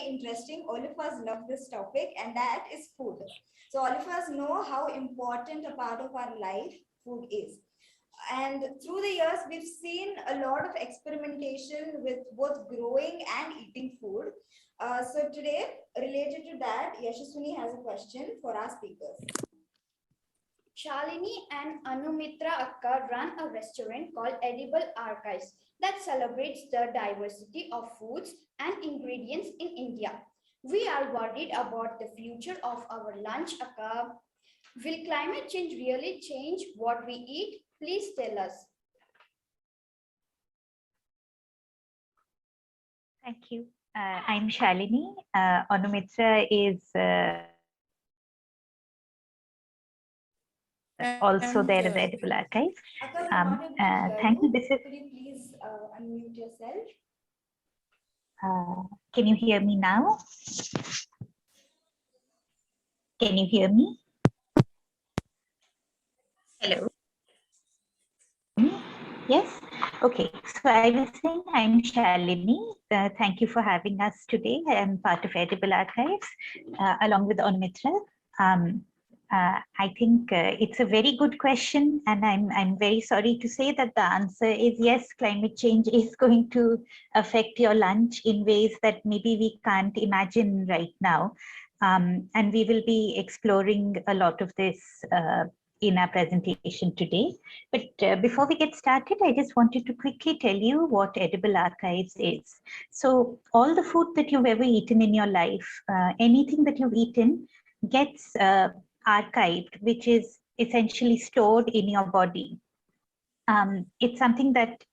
interesting. All of us love this topic, and that is food. So all of us know how important a part of our life food is. And through the years, we've seen a lot of experimentation with both growing and eating food. So today, related to that, Yashaswini has a question for our speakers. Shalini and Anumitra Akka run a restaurant called Edible Archives that celebrates the diversity of foods and ingredients in India. We are worried about the future of our lunch, Akka. Will climate change really change what we eat? Please tell us. Thank you. I'm Shalini. Anumitra is also there at the Edible Archive. Thank you. This is. Could you please unmute yourself? Can you hear me now? Can you hear me? Hello. Yes. Okay. So I was saying I'm Shalini. Thank you for having us today. I am part of Edible Archives along with Anumitra. I think it's a very good question, and I'm very sorry to say that the answer is yes, climate change is going to affect your lunch in ways that maybe we can't imagine right now. And we will be exploring a lot of this in our presentation today. But before we get started, I just wanted to quickly tell you what Edible Archives is. So all the food that you've ever eaten in your life, anything that you've eaten gets archived, which is essentially stored in your body. It's something that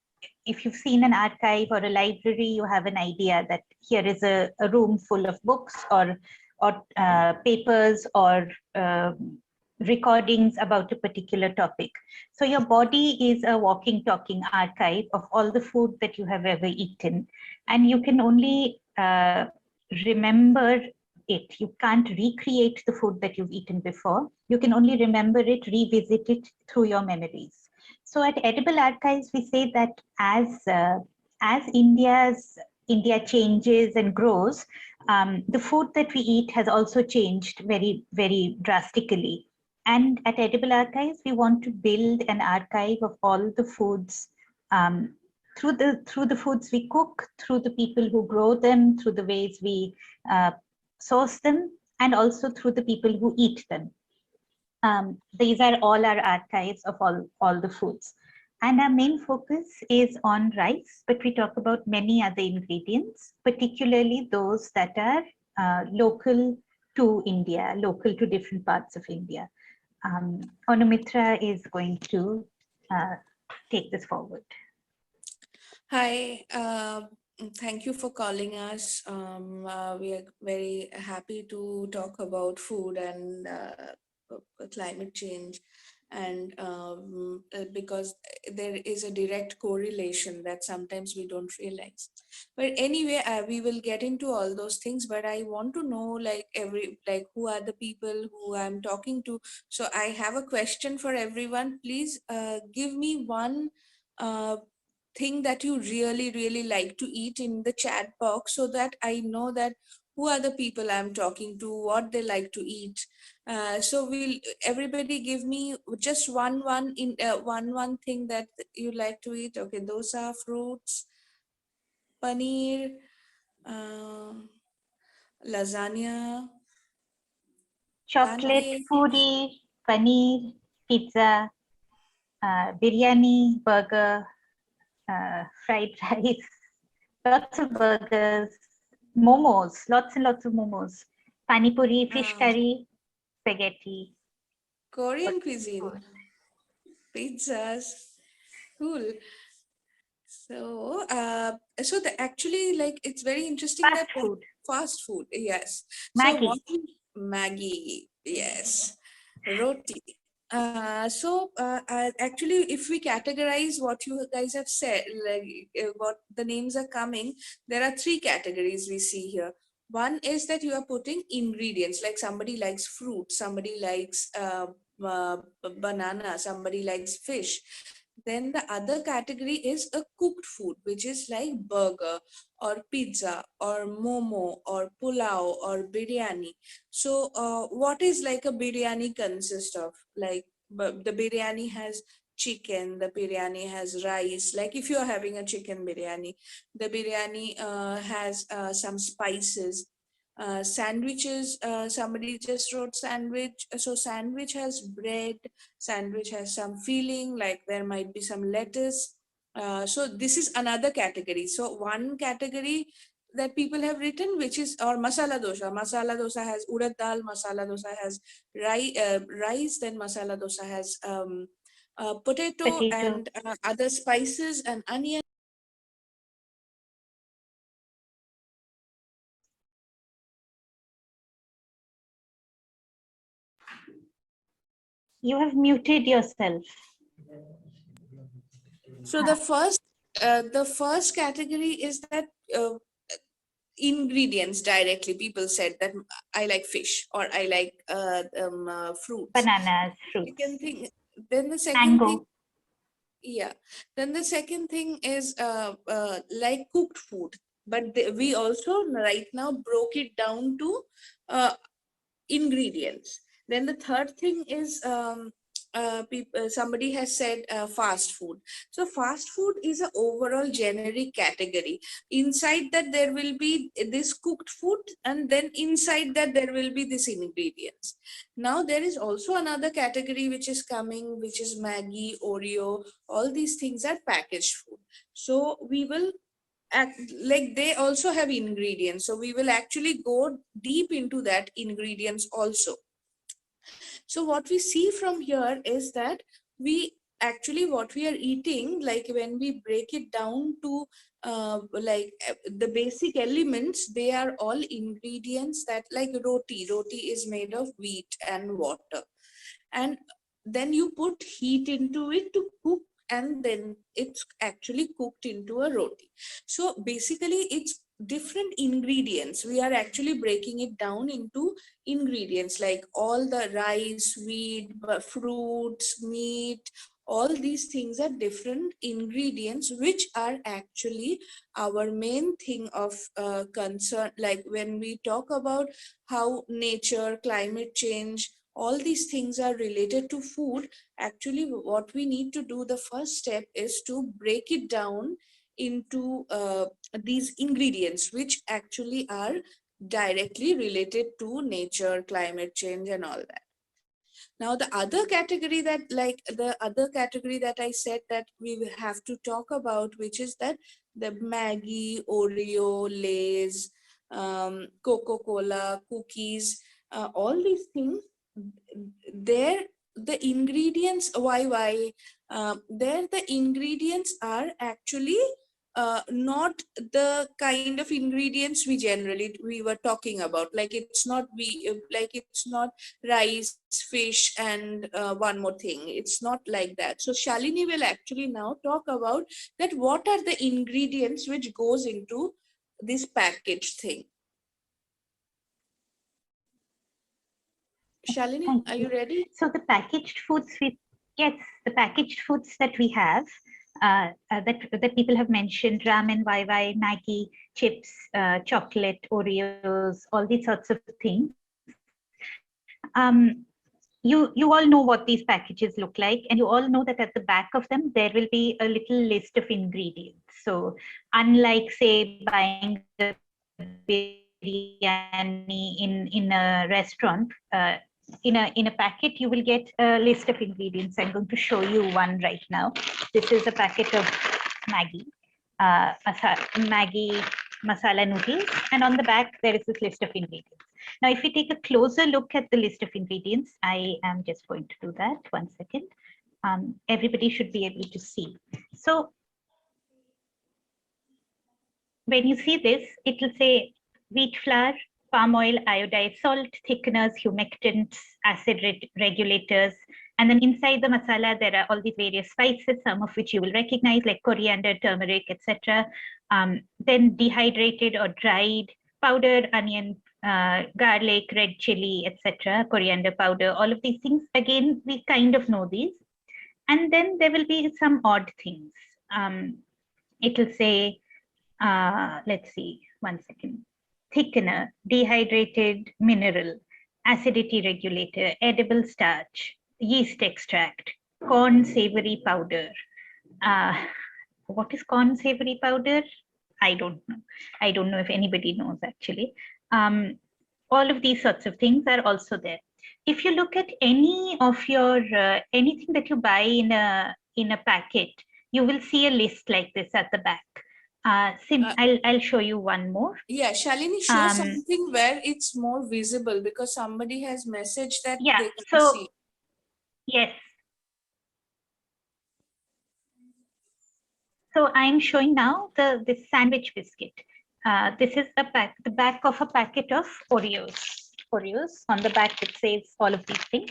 if you've seen an archive or a library, you have an idea that here is a room full of books or papers or recordings about a particular topic. So your body is a walking, talking archive of all the food that you have ever eaten. And you can only remember it. You can't recreate the food that you've eaten before. You can only remember it, revisit it through your memories. So at Edible Archives, we say that as India changes and grows, the food that we eat has also changed very, very drastically. And at Edible Archives, we want to build an archive of all the foods through the foods we cook, through the people who grow them, through the ways we source them, and also through the people who eat them. These are all our archives of all the foods. And our main focus is on rice, but we talk about many other ingredients, particularly those that are local to India, local to different parts of India. Anumitra is going to take this forward. Hi, thank you for calling us. We are very happy to talk about food and climate change, and because there is a direct correlation that sometimes we don't realize. But anyway, we will get into all those things, but I want to know who are the people who I'm talking to. So I have a question for everyone. Please give me one thing that you really, really like to eat in the chat box, so that I know that who are the people I'm talking to, what they like to eat. So will everybody give me just one thing that you like to eat? Okay, dosa, fruits, paneer, lasagna, Chocolate, foodie, paneer, pizza, biryani, burger, fried rice, lots of burgers, momos, lots and lots of momos, pani puri, fish curry, spaghetti. Korean cuisine, pizzas, cool. So, actually, like, it's very interesting fast that food. Fast food, yes. Maggie. So Maggie, yes, roti. Actually, if we categorize what you guys have said, like what the names are coming, there are three categories we see here. One is that you are putting ingredients, like somebody likes fruit, somebody likes banana, somebody likes fish. Then the other category is a cooked food, which is like burger or pizza or momo or pulao or biryani. So what is like a biryani consist of? Like the biryani has chicken, the biryani has rice. Like if you are having a chicken biryani, the biryani has some spices. Sandwiches, somebody just wrote sandwich. So sandwich has bread, sandwich has some filling, like there might be some lettuce. So this is another category. So one category that people have written, which is or masala dosa. Masala dosa has urad dal, masala dosa has rice, then masala dosa has potato Potato. and other spices and onion. You have muted yourself. So the first category is that ingredients directly. People said that I like fish or I like fruits. Bananas, Second fruits, thing, then the second thing, mango. yeah. Then the second thing is like cooked food. But we also right now broke it down to uh, ingredients. Then the third thing is somebody has said fast food. So fast food is an overall generic category. Inside that there will be this cooked food, and then inside that there will be this ingredients. Now there is also another category which is coming, which is Maggi, Oreo. All these things are packaged food. So we will like they also have ingredients, so we will actually go deep into that ingredients also. So what we see from here is that we actually what we are eating, like when we break it down to the basic elements, they are all ingredients that, like roti is made of wheat and water, and then you put heat into it to cook, and then it's actually cooked into a roti. So basically it's different ingredients. We are actually breaking it down into ingredients, like all the rice, wheat, fruits, meat, all these things are different ingredients which are actually our main thing of concern. Like when we talk about how nature, climate change, all these things are related to food, actually what we need to do, the first step is to break it down into these ingredients which actually are directly related to nature, climate change and all that. Now the other category that, like the other category that I said that we will have to talk about, which is that the Maggie, Oreo, Lay's, Coca-Cola, cookies, all these things, there the ingredients, there the ingredients are actually not the kind of ingredients we were talking about. Like it's not like it's not rice, fish and one more thing. It's not like that. So Shalini will actually now talk about that what are the ingredients which goes into this packaged thing. Shalini, Thank are you you. ready? So the packaged foods yes, the packaged foods that we have, that people have mentioned, ramen, Maggi, chips, chocolate, Oreos, all these sorts of things. You all know what these packages look like, and you all know that at the back of them there will be a little list of ingredients. So unlike, say, buying a biryani in a restaurant, in a packet you will get a list of ingredients. I'm going to show you one right now. This is a packet of Maggi, Maggi masala noodles, and on the back there is this list of ingredients. Now, if we take a closer look at the list of ingredients, I am just going to do that. 1 second. Everybody should be able to see. So when you see this, it will say wheat flour, palm oil, iodized salt, thickeners, humectants, acid regulators. And then inside the masala, there are all these various spices, some of which you will recognize, like coriander, turmeric, etc. Then dehydrated or dried powder, onion, garlic, red chili, etc., coriander powder, all of these things. Again, we kind of know these. And then there will be some odd things. It will say, let's see, 1 second. Thickener, dehydrated mineral, acidity regulator, edible starch, yeast extract, corn savory powder. What is corn savory powder? I don't know. I don't know if anybody knows actually. All of these sorts of things are also there. If you look at any of your anything that you buy in a packet, you will see a list like this at the back. I'll show you one more. Yeah, Shalini, show something where it's more visible, because somebody has messaged that yeah, they can so see. Yes. So I'm showing now this sandwich biscuit. This is the back of a packet of Oreos. On the back it says all of these things.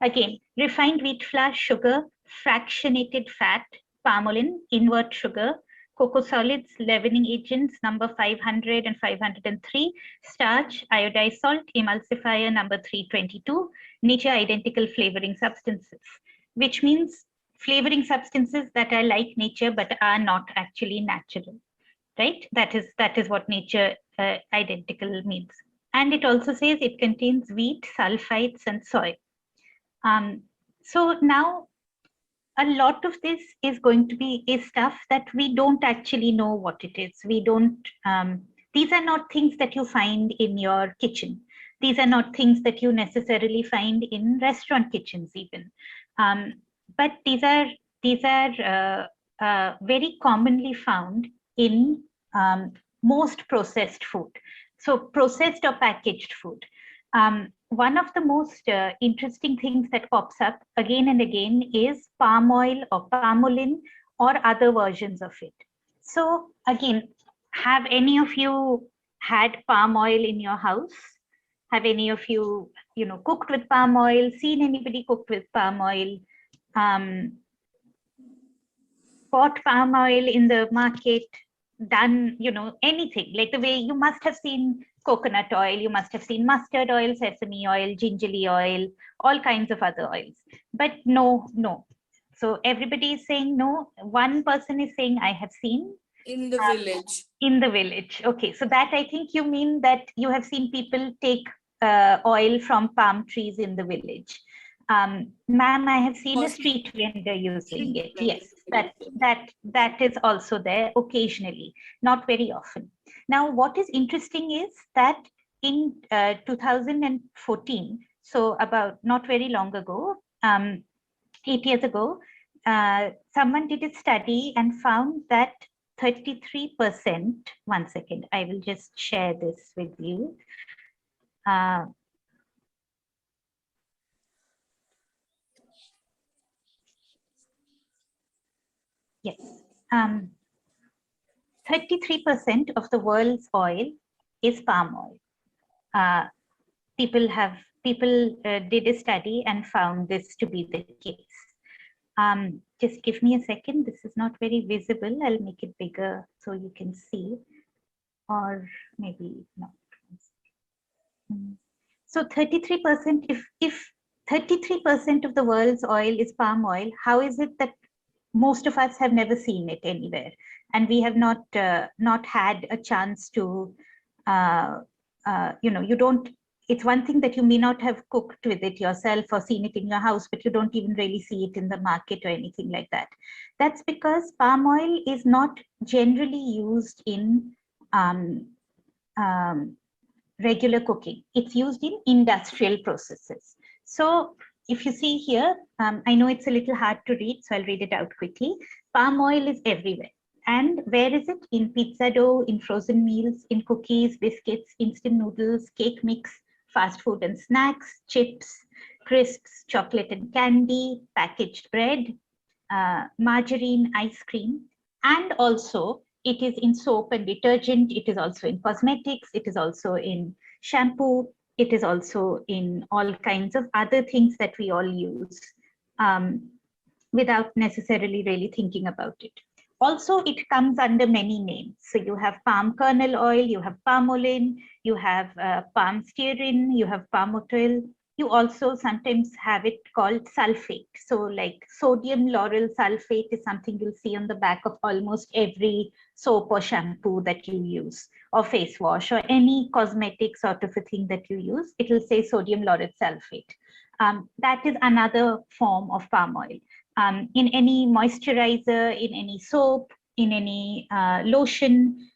Again, refined wheat flour, sugar, fractionated fat, palmolin, invert sugar, cocoa solids, leavening agents number 500 and 503, starch, iodized salt, emulsifier number 322, nature identical flavoring substances, which means flavoring substances that are like nature but are not actually natural, right? That is what nature identical means. And it also says it contains wheat, sulfites, and soy. So now a lot of this is going to be stuff that we don't actually know what it is. We don't, these are not things that you find in your kitchen. These are not things that you necessarily find in restaurant kitchens even. But these are very commonly found in most processed food. So processed or packaged food. One of the most interesting things that pops up again and again is palm oil or palmolin or other versions of it. So again, have any of you had palm oil in your house? Have any of you, cooked with palm oil, seen anybody cooked with palm oil? Bought palm oil in the market, done, anything, like the way you must have seen coconut oil, you must have seen mustard oil, sesame oil, gingerly oil, all kinds of other oils. But no. So everybody is saying no. One person is saying, I have seen. In the village. In the village. Okay, so that I think you mean that you have seen people take oil from palm trees in the village. Ma'am, I have seen a street vendor using it. Yes, that is also there occasionally, not very often. Now, what is interesting is that in 2014, so about not very long ago, 8 years ago, someone did a study and found that 33%, 1 second, I will just share this with you. Yes, 33% of the world's oil is palm oil. People did a study and found this to be the case. Just give me a second. This is not very visible. I'll make it bigger so you can see, or maybe not. So 33%, if 33% of the world's oil is palm oil, how is it that most of us have never seen it anywhere, and we have not had a chance to, you don't. It's one thing that you may not have cooked with it yourself or seen it in your house, but you don't even really see it in the market or anything like that. That's because palm oil is not generally used in regular cooking. It's used in industrial processes. So if you see here, I know it's a little hard to read, so I'll read it out quickly. Palm oil is everywhere. And where is it? In pizza dough, in frozen meals, in cookies, biscuits, instant noodles, cake mix, fast food and snacks, chips, crisps, chocolate and candy, packaged bread, margarine, ice cream, and also it is in soap and detergent. It is also in cosmetics. It is also in shampoo. It is also in all kinds of other things that we all use without necessarily really thinking about it. Also, it comes under many names. So you have palm kernel oil, you have palmolin, you have palm stearin, you have palm oil, you also sometimes have it called sulfate. So like sodium lauryl sulfate is something you'll see on the back of almost every soap or shampoo that you use, or face wash, or any cosmetic sort of a thing that you use. It will say sodium lauryl sulfate. That is another form of palm oil. In any moisturizer, in any soap, in any lotion,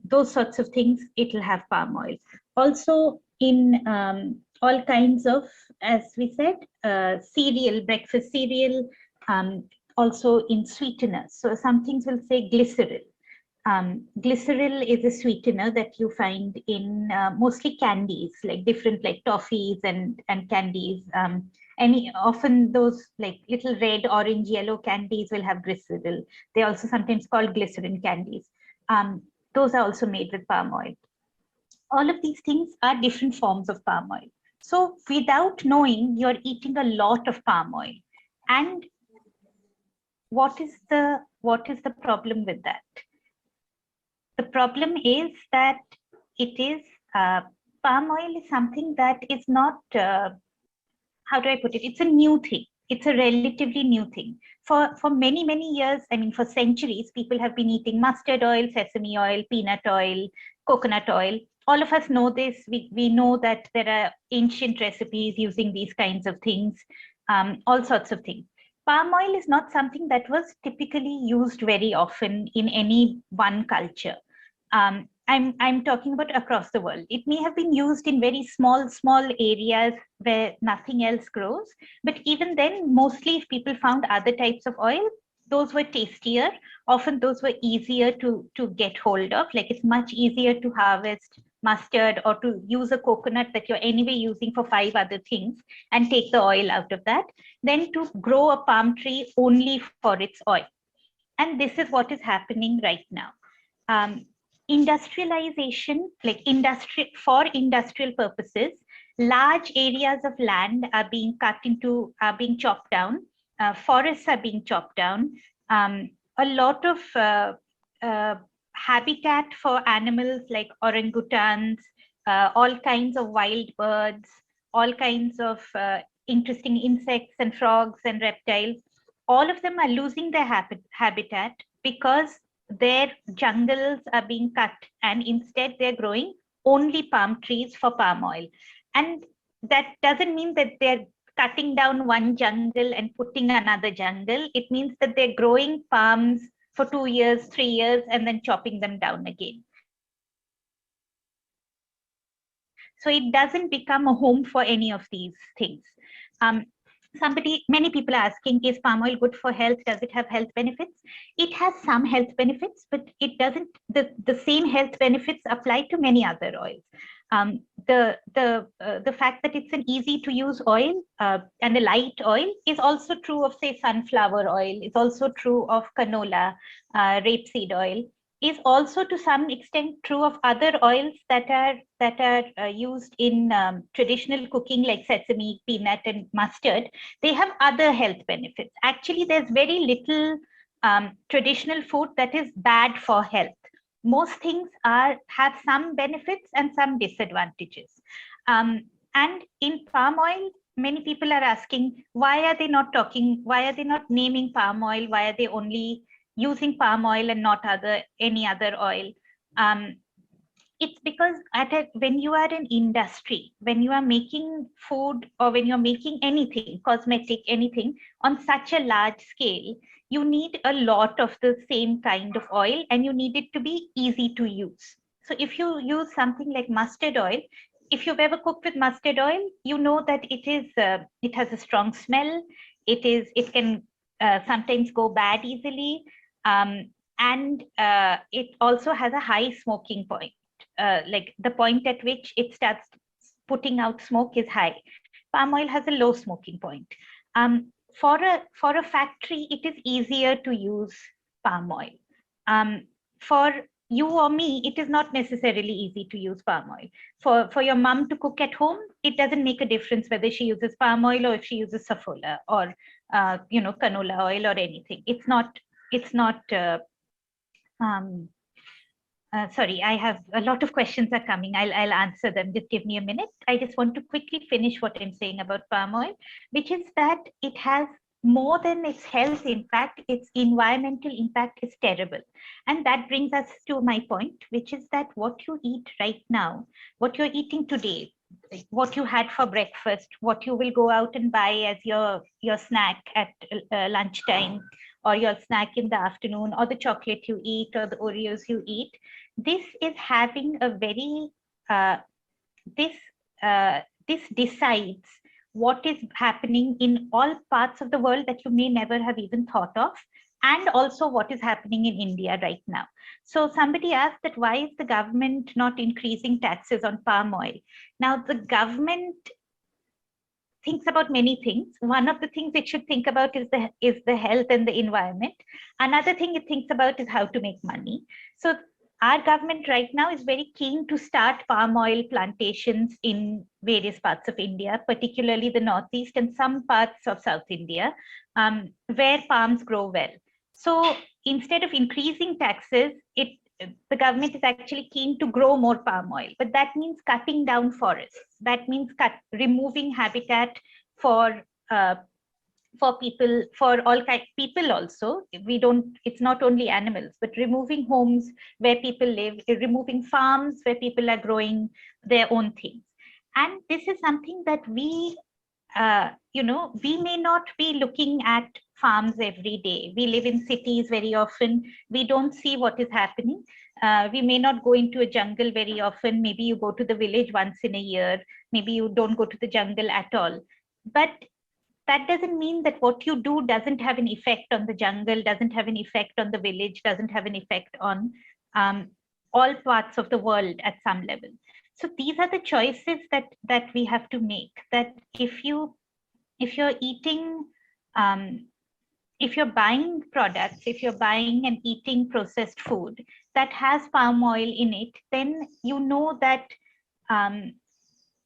those sorts of things, it will have palm oil. Also in all kinds of, as we said, cereal, breakfast cereal, also in sweeteners. So some things will say glycerol. Glycerol is a sweetener that you find in mostly candies, like different like toffees and candies. Often those like little red, orange, yellow candies will have glycerol. They're also sometimes called glycerin candies. Those are also made with palm oil. All of these things are different forms of palm oil. So without knowing, you're eating a lot of palm oil. And what is the problem with that? The problem is that it is palm oil is something that is not, how do I put it? It's a new thing. It's a relatively new thing. For many, many years, I mean, for centuries, people have been eating mustard oil, sesame oil, peanut oil, coconut oil. All of us know this. We know that there are ancient recipes using these kinds of things, all sorts of things. Palm oil is not something that was typically used very often in any one culture. I'm talking about across the world. It may have been used in very small areas where nothing else grows. But even then, mostly if people found other types of oil, those were tastier. Often those were easier to get hold of. Like it's much easier to harvest mustard or to use a coconut that you're anyway using for 5 other things and take the oil out of that, than to grow a palm tree only for its oil. And this is what is happening right now. Industrialization, like for industrial purposes, large areas of land are being chopped down. Forests are being chopped down. A lot of habitat for animals like orangutans, all kinds of wild birds, all kinds of interesting insects and frogs and reptiles, all of them are losing their habitat because their jungles are being cut, and instead they're growing only palm trees for palm oil. And that doesn't mean that they're cutting down one jungle and putting another jungle. It means that they're growing palms for 2 years, 3 years, and then chopping them down again. So it doesn't become a home for any of these things. Many people are asking, is palm oil good for health? Does it have health benefits? It has some health benefits, but it doesn't, the same health benefits apply to many other oils. The fact that it's an easy to use oil and a light oil is also true of, say, sunflower oil. It's also true of canola, rapeseed oil. Is also to some extent true of other oils that are used in traditional cooking, like sesame, peanut, and mustard. They have other health benefits. Actually, there's very little traditional food that is bad for health. Most things have some benefits and some disadvantages. And in palm oil, many people are asking, why are they not naming palm oil? Why are they only using palm oil and not any other oil? It's because when you are an industry, when you are making food or when you're making anything, cosmetic, anything on such a large scale, you need a lot of the same kind of oil and you need it to be easy to use. So if you use something like mustard oil, if you've ever cooked with mustard oil, you know that it has a strong smell. It can sometimes go bad easily. And it also has a high smoking point. Like the point at which it starts putting out smoke is high. Palm oil has a low smoking point. For a factory, it is easier to use palm oil. For you or me, it is not necessarily easy to use palm oil. For your mom to cook at home, it doesn't make a difference whether she uses palm oil or if she uses saffrola or canola oil or anything. It's not sorry, I have a lot of questions are coming. I'll answer them. Just give me a minute. I just want to quickly finish what I'm saying about palm oil, which is that it has more than its health impact, its environmental impact is terrible. And that brings us to my point, which is that what you eat right now, what you're eating today, what you had for breakfast, what you will go out and buy as your snack at lunchtime, or your snack in the afternoon, or the chocolate you eat, or the Oreos you eat, this is having a very this this decides what is happening in all parts of the world that you may never have even thought of, and also what is happening in India right now. So somebody asked that why is the government not increasing taxes on palm oil? Now the government thinks about many things. One of the things it should think about is the health and the environment. Another thing it thinks about is how to make money. So our government right now is very keen to start palm oil plantations in various parts of India, particularly the Northeast and some parts of South India, where palms grow well. So instead of increasing taxes, the government is actually keen to grow more palm oil, but that means cutting down forests. That means removing habitat for people, for all kind people also. It's not only animals, but removing homes where people live, removing farms where people are growing their own things. And this is something that we may not be looking at farms every day. We live in cities very often. We don't see what is happening. We may not go into a jungle very often. Maybe you go to the village once in a year. Maybe you don't go to the jungle at all. But that doesn't mean that what you do doesn't have an effect on the jungle, doesn't have an effect on the village, doesn't have an effect on all parts of the world at some level. So these are the choices that we have to make. That if you're eating, if you're buying products, if you're buying and eating processed food that has palm oil in it, then you know that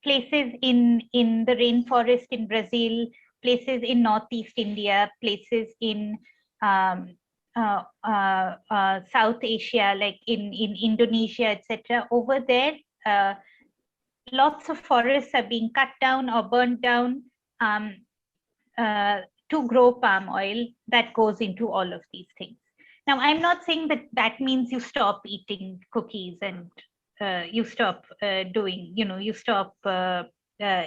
places in the rainforest in Brazil, places in Northeast India, places in South Asia, like in Indonesia, etc. Over there, lots of forests are being cut down or burnt down to grow palm oil that goes into all of these things. Now, I'm not saying that means you stop eating cookies and you stop you stop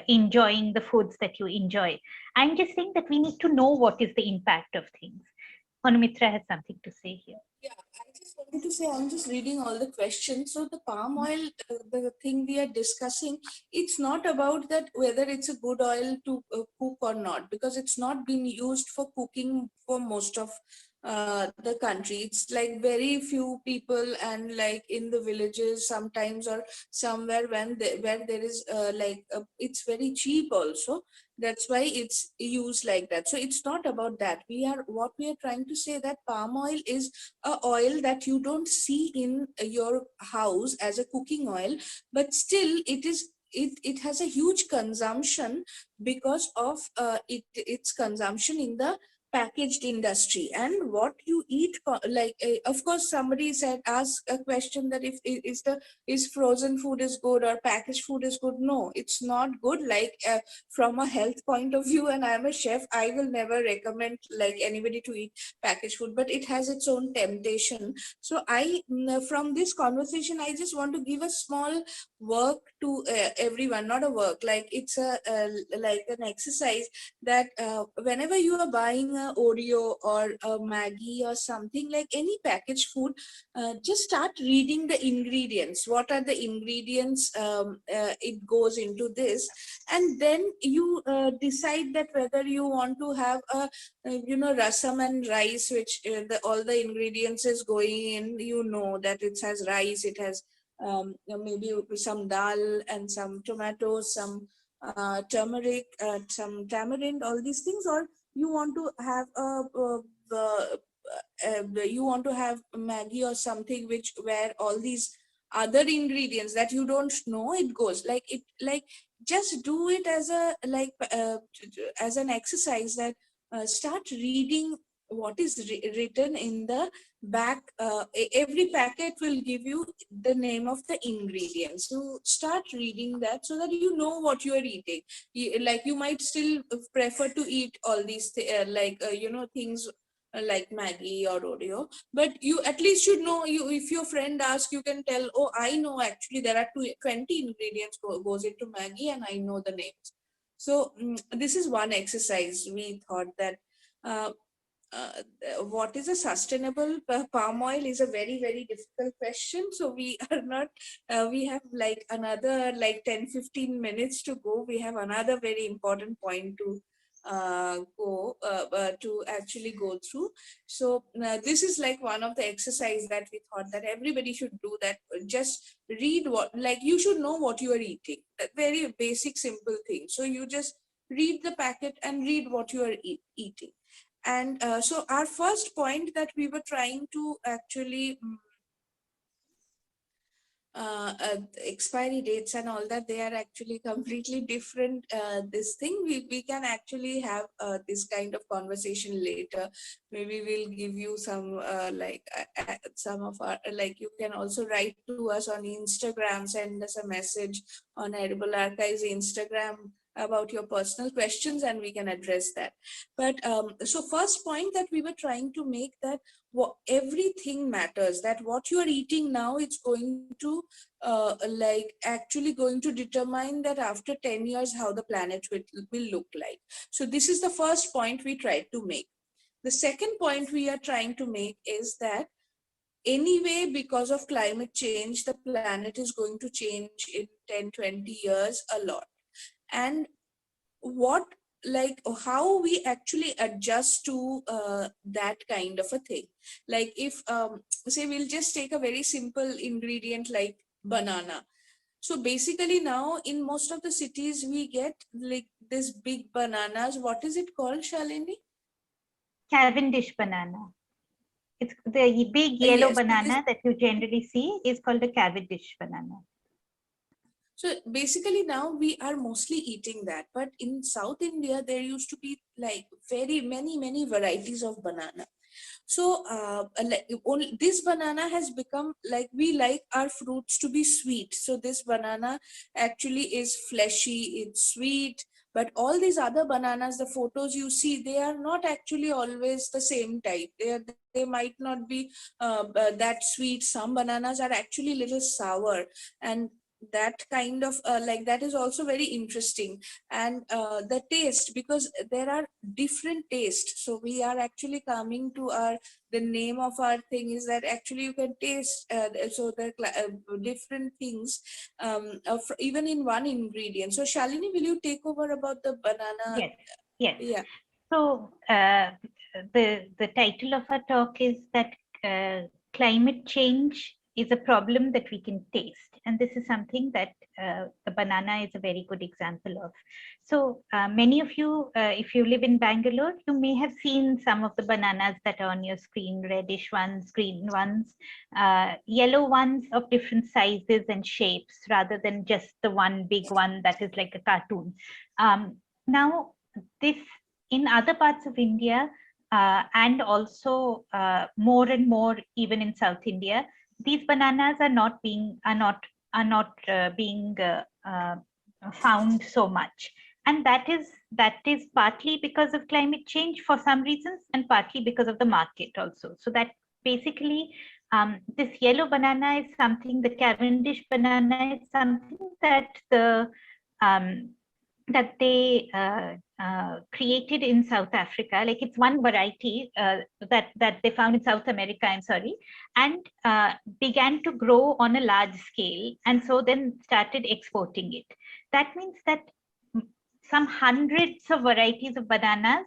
enjoying the foods that you enjoy. I'm just saying that we need to know what is the impact of things. Anumitra has something to say here. Yeah, I just wanted to say, I'm just reading all the questions. So the palm oil, the thing we are discussing, it's not about that whether it's a good oil to cook or not, because it's not been used for cooking for most of the country. It's like very few people, and like in the villages sometimes, or somewhere where there is it's very cheap also. That's why it's used like that. So it's not about that. What we are trying to say, that palm oil is a oil that you don't see in your house as a cooking oil, but still it has a huge consumption because of its consumption in the packaged industry. And what you eat, of course somebody ask a question that if is frozen food is good or packaged food is good. No, it's not good. From a health point of view, and I'm a chef, I will never recommend like anybody to eat packaged food, but it has its own temptation. So from this conversation, I just want to give a small work to everyone, not a work, like it's like an exercise, that whenever you are buying a Oreo or a Maggie or something, like any packaged food, just start reading the ingredients. What are the ingredients it goes into this, and then you decide that whether you want to have a rasam and rice, which all the ingredients is going in. That it has rice, it has maybe some dal and some tomatoes, some turmeric, some tamarind, all these things. Or you want to have you want to have Maggie or something where all these other ingredients that you don't know, it goes like just do it as a as an exercise, that start reading what is written in the back. Every packet will give you the name of the ingredients. So start reading that so that you know what you are eating. Like you might still prefer to eat all these things like Maggie or Oreo, but you at least should know. You, if your friend asks, you can tell, oh, I know actually there are 20 ingredients goes into Maggie and I know the names. So this is one exercise. We thought that uh, what is a sustainable palm oil is a very, very difficult question. So we are not, we have like another like 10-15 minutes to go. We have another very important point to to actually go through. So this is like one of the exercise that we thought that everybody should do, that just read what, like you should know what you are eating. A very basic, simple thing. So you just read the packet and read what you are eating. And so our first point that we were trying to actually expiry dates and all that, they are actually completely different. This thing we can actually have this kind of conversation later. Maybe we'll give you some some of our, like you can also write to us on Instagram, send us a message on Edible Archives Instagram about your personal questions and we can address that. But so first point that we were trying to make, that everything matters, that what you are eating now, it's going to like actually going to determine that after 10 years how the planet will look like. So this is the first point we tried to make. The second point we are trying to make is that anyway, because of climate change, the planet is going to change in 10-20 years a lot. And what, like how we actually adjust to that kind of a thing. Like if say we'll just take a very simple ingredient like banana. So basically now in most of the cities we get like this big bananas. What is it called, Shalini? Cavendish banana. It's the big yellow Yes, so banana that you generally see is called a Cavendish banana. so basically now we are mostly eating that, but in South India there used to be like very many varieties of banana. So this banana has become like, we like our fruits to be sweet. So this banana actually is fleshy, it's sweet. But all these other bananas, the photos you see, they are not actually always the same type. They might not be that sweet. Some bananas are actually little sour, and that kind of like that is also very interesting. And the taste, because there are different tastes. So we are actually coming to our, the name of our thing is that actually you can taste so the different things of even in one ingredient. So Shalini, will you take over about the banana? Yes, yes. Yeah. So the title of our talk is that climate change is a problem that we can taste, and this is something that the banana is a very good example of. So many of you, if you live in Bangalore, you may have seen some of the bananas that are on your screen: reddish ones, green ones, yellow ones of different sizes and shapes, rather than just the one big one that is like a cartoon. Now, this in other parts of India, and also more and more even in South India, these bananas are not being found so much, and that is partly because of climate change for some reasons, and partly because of the market also. So that basically, this yellow banana is something, the Cavendish banana is something that they created in South Africa. Like, it's one variety that they found in South America, I'm sorry, and began to grow on a large scale, and so then started exporting it. That means that some hundreds of varieties of bananas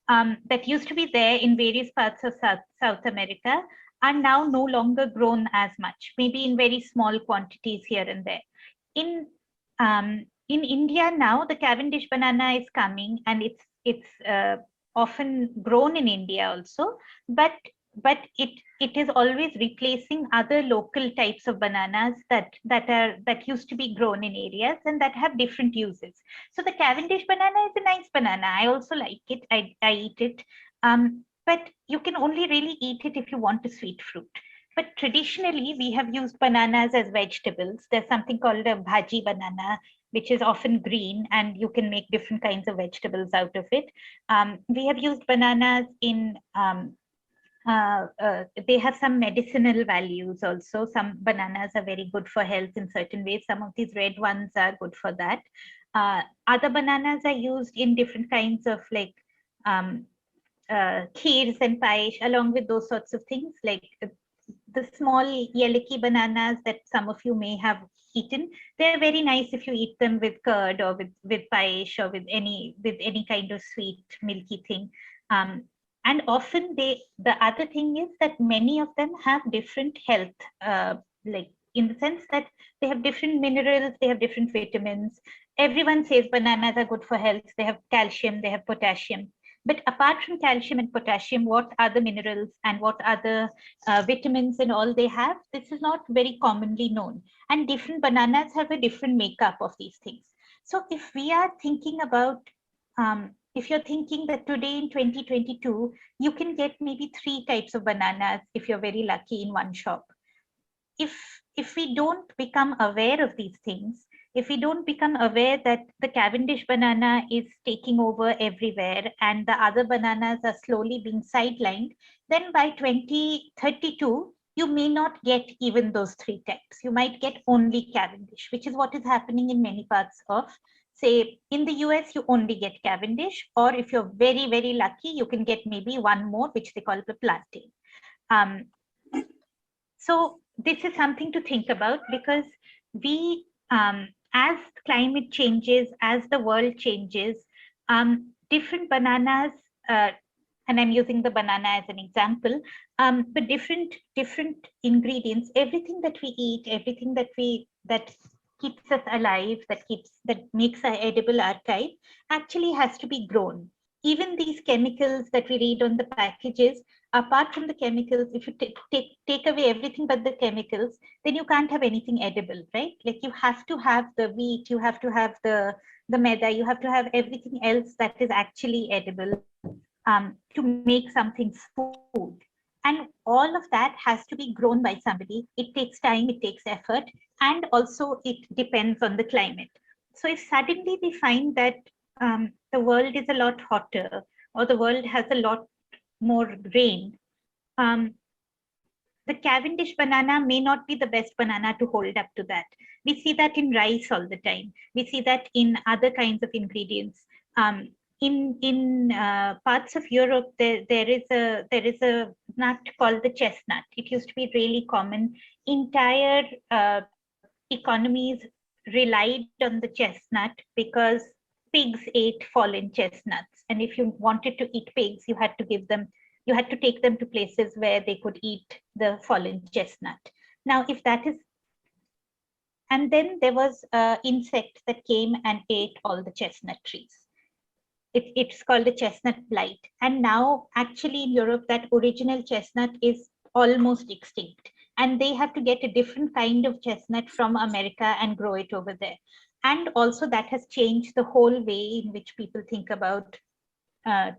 that used to be there in various parts of South America are now no longer grown as much, maybe in very small quantities here and there. In India now, the Cavendish banana is coming, and it's often grown in India also, but it is always replacing other local types of bananas that used to be grown in areas and that have different uses. So the Cavendish banana is a nice banana. I also like it. I eat it. but you can only really eat it if you want a sweet fruit. But traditionally, we have used bananas as vegetables. There's something called a bhaji banana, which is often green, and you can make different kinds of vegetables out of it. We have used bananas in they have some medicinal values also. Some bananas are very good for health in certain ways. Some of these red ones are good for that. Other bananas are used in different kinds of like kheers and payesh, along with those sorts of things, like the small yellow bananas that some of you may have eaten. They're very nice if you eat them with curd or with payesh or with any kind of sweet milky thing. And often the other thing is that many of them have different health, like in the sense that they have different minerals, they have different vitamins. Everyone says bananas are good for health. They have calcium, they have potassium. But apart from calcium and potassium, what other minerals and what other vitamins and all they have, this is not very commonly known. And different bananas have a different makeup of these things. So if we are thinking about, if you're thinking that today in 2022, you can get maybe 3 types of bananas if you're very lucky in one shop. If we don't become aware of these things, if we don't become aware that the Cavendish banana is taking over everywhere and the other bananas are slowly being sidelined, then by 2032, you may not get even those 3 types. You might get only Cavendish, which is what is happening in many parts of, say, in the US, you only get Cavendish, or if you're very, very lucky, you can get maybe one more, which they call the plantain. So this is something to think about, because we, as climate changes, as the world changes, different bananas, and I'm using the banana as an example, but different ingredients, everything that we eat, everything that keeps us alive, that makes our edible archive, actually has to be grown. Even these chemicals that we read on the packages, apart from the chemicals, if you take away everything but the chemicals, then you can't have anything edible, right? Like you have to have the wheat, you have to have the maida, you have to have everything else that is actually edible to make something food. And all of that has to be grown by somebody. It takes time, it takes effort, and also it depends on the climate. So if suddenly we find that the world is a lot hotter, or the world has a lot more rain, the Cavendish banana may not be the best banana to hold up to that. We see that in rice all the time. We see that in other kinds of ingredients. In parts of Europe, there is a nut called the chestnut. It used to be really common. Entire economies relied on the chestnut because pigs ate fallen chestnuts, and if you wanted to eat pigs, you had to take them to places where they could eat the fallen chestnut. Now, if that is, and then there was an insect that came and ate all the chestnut trees. It's called the chestnut blight. And now, actually, in Europe, that original chestnut is almost extinct. And they have to get a different kind of chestnut from America and grow it over there. And also, that has changed the whole way in which people think about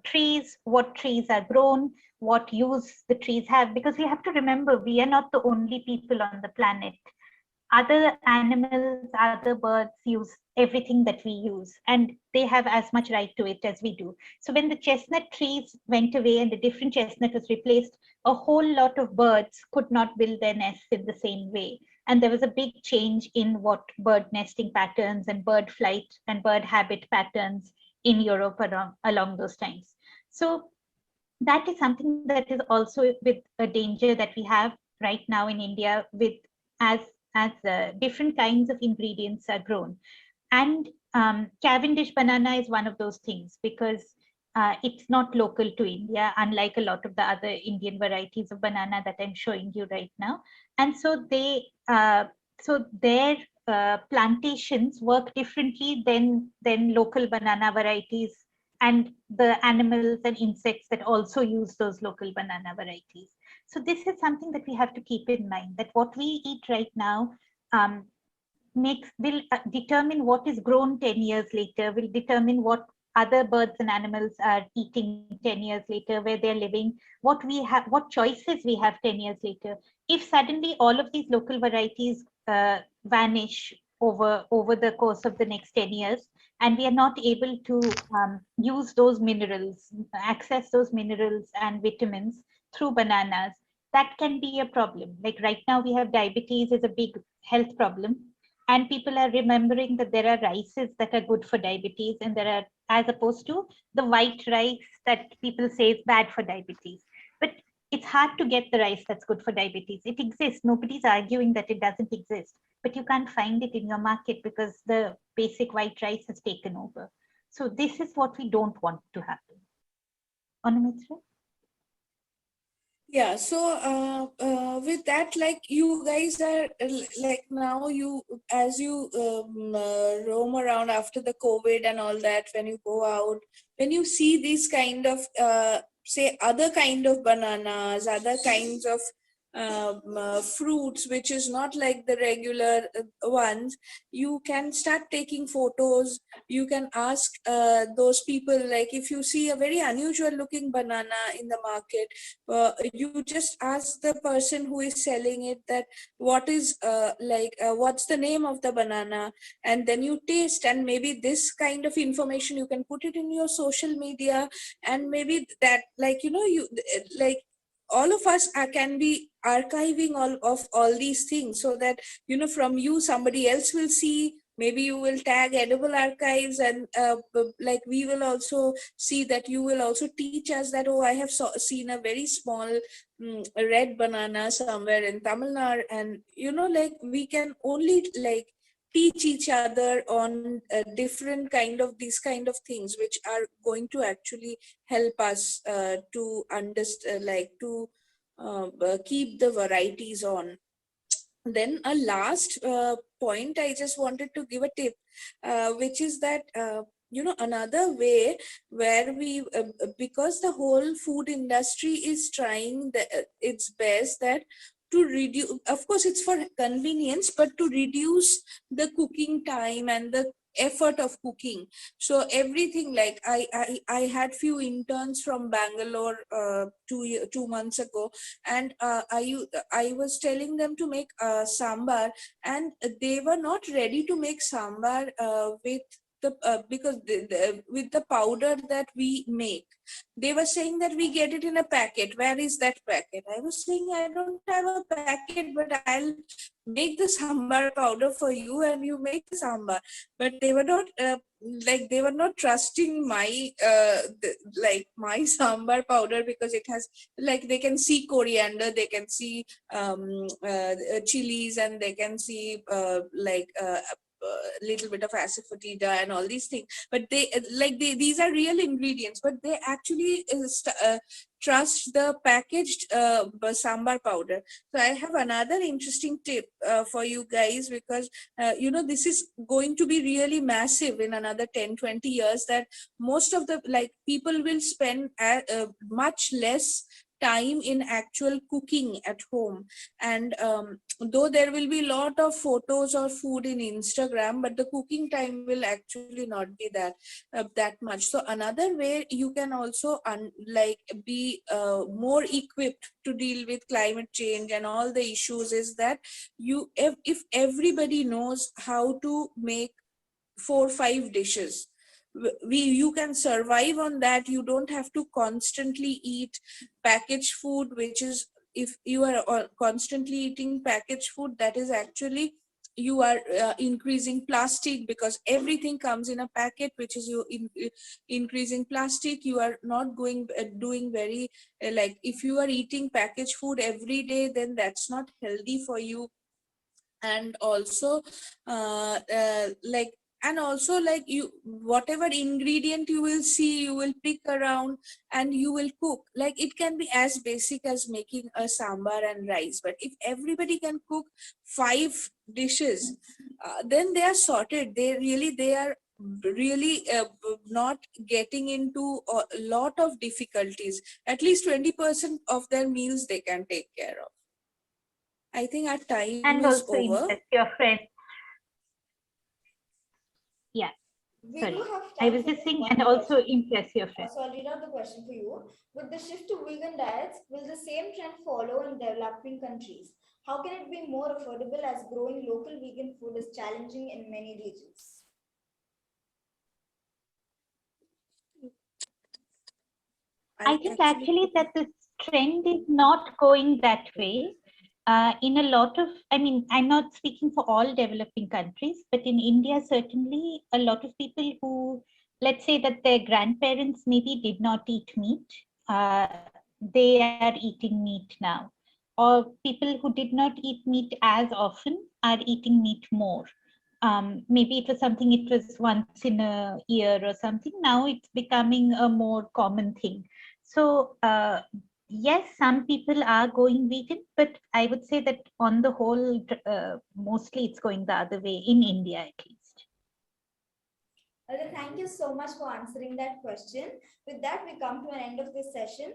trees, what trees are grown, what use the trees have. Because we have to remember, we are not the only people on the planet. Other animals, other birds use everything that we use, and they have as much right to it as we do. So when the chestnut trees went away and the different chestnut was replaced, a whole lot of birds could not build their nests in the same way. And there was a big change in what bird nesting patterns and bird flight and bird habit patterns in Europe along those times. So that is something that is also with a danger that we have right now in India, with as different kinds of ingredients are grown. And Cavendish banana is one of those things, because it's not local to India, unlike a lot of the other Indian varieties of banana that I'm showing you right now. And so their plantations work differently than local banana varieties and the animals and insects that also use those local banana varieties. So this is something that we have to keep in mind, that what we eat right now will determine what is grown 10 years later, will determine what other birds and animals are eating 10 years later, where they're living, what we have, what choices we have 10 years later. If suddenly all of these local varieties vanish over the course of the next 10 years, and we are not able to use those minerals, access those minerals and vitamins through bananas, that can be a problem. Like right now, we have diabetes is a big health problem, and people are remembering that there are rices that are good for diabetes, and there are, as opposed to the white rice that people say is bad for diabetes. But it's hard to get the rice that's good for diabetes. It exists. Nobody's arguing that it doesn't exist, but you can't find it in your market because the basic white rice has taken over. So this is what we don't want to happen. Anumitra? Yeah, so with that, like you guys are like now you, as you roam around after the COVID and all that, when you go out, when you see these kind of say other kind of bananas, other kinds of fruits, which is not like the regular ones, you can start taking photos. You can ask those people, like if you see a very unusual looking banana in the market, you just ask the person who is selling it that what is what's the name of the banana, and then you taste, and maybe this kind of information you can put it in your social media, and maybe that, like, you know, you like all of us can be archiving all of all these things, so that, you know, from you somebody else will see. Maybe you will tag edible archives, and like we will also see that you will also teach us that, oh, I have seen a very small red banana somewhere in Tamil Nadu, and you know, like we can only like teach each other on different kind of these kind of things, which are going to actually help us to understand, like to keep the varieties on. Then a last point, I just wanted to give a tip, which is that you know, another way where we because the whole food industry is trying its best that to reduce, of course it's for convenience, but to reduce the cooking time and the effort of cooking. So everything, like I had few interns from Bangalore 2 months ago, and I was telling them to make sambar, and they were not ready to make sambar with the because with the powder that we make. They were saying that we get it in a packet. Where is that packet? I was saying, I don't have a packet, but I'll make the sambar powder for you, and you make the sambar. But they were not like they were not trusting my like my sambar powder, because it has, like, they can see coriander, they can see chilies, and they can see little bit of asafoetida and all these things, but they these are real ingredients, but they actually trust the packaged sambar powder. So I have another interesting tip for you guys, because you know, this is going to be really massive in another 10-20 years, that most of the like people will spend much less time in actual cooking at home. And though there will be a lot of photos or food in Instagram, but the cooking time will actually not be that much. So another way you can also be more equipped to deal with climate change and all the issues is that if everybody knows how to make 4-5 dishes, you can survive on that. You don't have to constantly eat packaged food, which is, if you are constantly eating packaged food, that is actually you are increasing plastic, because everything comes in a packet, which is you increasing plastic. You are not going doing very like, if you are eating packaged food every day, then that's not healthy for you. And also like, and also like, you, whatever ingredient you will see, you will pick around and you will cook. Like, it can be as basic as making a sambar and rice, but if everybody can cook 5 dishes, then they are sorted. They are really not getting into a lot of difficulties. At least 20% of their meals they can take care of. I think our time And is also over. invest your friends. Yeah. We Sorry, do have I time was for just saying, one and also question. impress your friends. So I'll read out the question for you. With the shift to vegan diets, will the same trend follow in developing countries? How can it be more affordable as growing local vegan food is challenging in many regions? I think actually that this trend is not going that way. In a lot of, I mean, I'm not speaking for all developing countries, but in India, certainly a lot of people who, let's say that their grandparents maybe did not eat meat, they are eating meat now. Or people who did not eat meat as often are eating meat more. Maybe it was something, it was once in a year or something. Now it's becoming a more common thing. So yes, some people are going vegan, but I would say that on the whole, mostly it's going the other way in India at least. Thank you so much for answering that question. With that, we come to an end of this session.